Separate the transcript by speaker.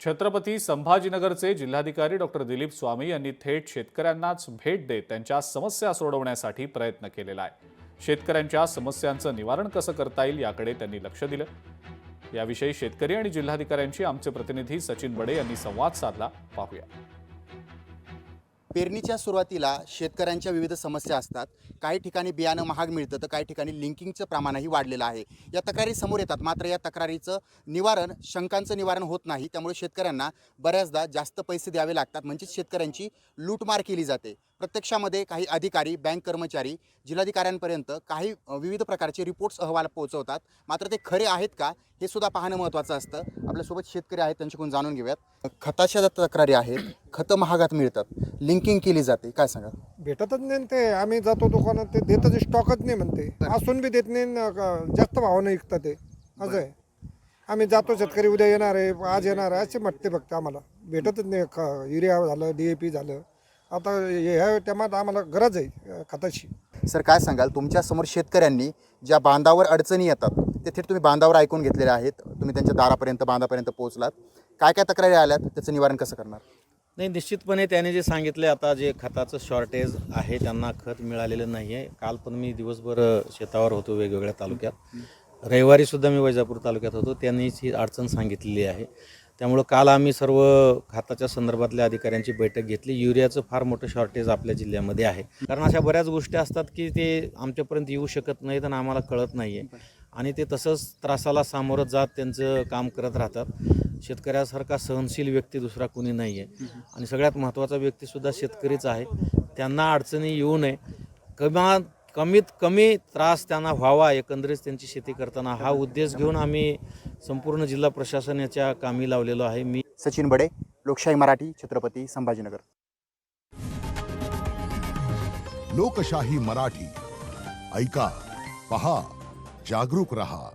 Speaker 1: छत्रपती संभाजीनगरचे जिल्हाधिकारी डॉक्टर दिलीप स्वामी यांनी थेट शेतकऱ्यांनाच भेट देत त्यांच्या समस्या सोडवण्यासाठी प्रयत्न केलेला आहे। शेतकऱ्यांच्या समस्यांचं निवारण कसं करता येईल याकडे त्यांनी लक्ष दिलं। याविषयी शेतकरी आणि जिल्हाधिकाऱ्यांशी आमचे प्रतिनिधी सचिन बडे यांनी संवाद साधला, पाहूया।
Speaker 2: पेरणीच्या सुरुवातीला शेतकऱ्यांच्या विविध समस्या असतात। काही ठिकाणी बियाणं महाग मिळतं तर काही ठिकाणी लिंकिंगचं प्रमाणही वाढलेलं आहे। या तक्रारी समोर येतात, मात्र या तक्रारीचं निवारण, शंकांचं निवारण होत नाही। त्यामुळे शेतकऱ्यांना बऱ्याचदा जास्त पैसे द्यावे लागतात, म्हणजे शेतकऱ्यांची लूटमार केली जाते। प्रत्यक्षामध्ये काही अधिकारी, बँक कर्मचारी जिल्हाधिकाऱ्यांपर्यंत काही विविध प्रकारचे रिपोर्ट्स, अहवाल पोहोचवतात, मात्र ते खरे आहेत का हे सुद्धा पाहणं महत्त्वाचं असतं। आपल्यासोबत शेतकरी आहेत, त्यांच्याकडून जाणून घेऊयात। खताच्या तक्रारी आहेत, खतं महागात मिळतात, लिंकिंग केली जाते, काय सांगा?
Speaker 3: भेटतच नाही ते। आम्ही जातो दुकानात, ते देतच, स्टॉकच नाही म्हणते, असून बी देत नाही, जास्त भावानं विकतात ते, असं आहे। आम्ही जातो, शेतकरी उद्या येणार आहे, आज येणार आहे असे म्हणते, फक्त आम्हाला भेटतच नाही। युरिया झालं, DAP झालं, आता ह्या टायमात आम्हाला गरज आहे खताची।
Speaker 2: सर, काय सांगाल? तुमच्या समोर शेतकऱ्यांनी ज्या बांधावर अडचणी येतात ते थेट तुम्ही बांधावर ऐकून घेतलेले आहेत, तुम्ही त्यांच्या दारापर्यंत, बांधापर्यंत पोहोचलात, काय काय तक्रारी आल्यात, त्याचं निवारण कसं करणार?
Speaker 4: नाही, निश्चितपणे त्याने जे सांगितले, आता जे खताचं शॉर्टेज आहे, त्यांना खत मिळालेलं नाही आहे। काल पण मी दिवसभर शेतावर होतो, वेगवेगळ्या तालुक्यात, रविवारीसुद्धा मी वैजापूर तालुक्यात होतो, त्यांनीच ही अडचण सांगितलेली आहे। त्यामुळं काल आम्ही सर्व खताच्या संदर्भातल्या अधिकाऱ्यांची बैठक घेतली। युरियाचं फार मोठं शॉर्टेज आपल्या जिल्ह्यामध्ये आहे, कारण अशा बऱ्याच गोष्टी असतात की ते आमच्यापर्यंत येऊ शकत नाहीत आणि आम्हाला कळत नाही आहे, आणि ते तसंच त्रासाला सामोरं जात त्यांचं काम करत राहतात। शेतकऱ्यासारखा सहनशील व्यक्ती दुसरा कोणी नाही आहे, आणि सगळ्यात महत्त्वाचा व्यक्तीसुद्धा शेतकरीच आहे। त्यांना अडचणी येऊ नये, कमीत कमी त्रास त्यांना व्हावा, एकंदरीत त्यांची शेती करताना, हा उद्देश घेऊन आम्ही संपूर्ण जिल्हा प्रशासनाच्या कामी लावलेलो आहे। मी
Speaker 2: सचिन बडे, लोकशाही मराठी, छत्रपती संभाजीनगर।
Speaker 5: लोकशाही मराठी, ऐका, पहा, जागरूक रहा।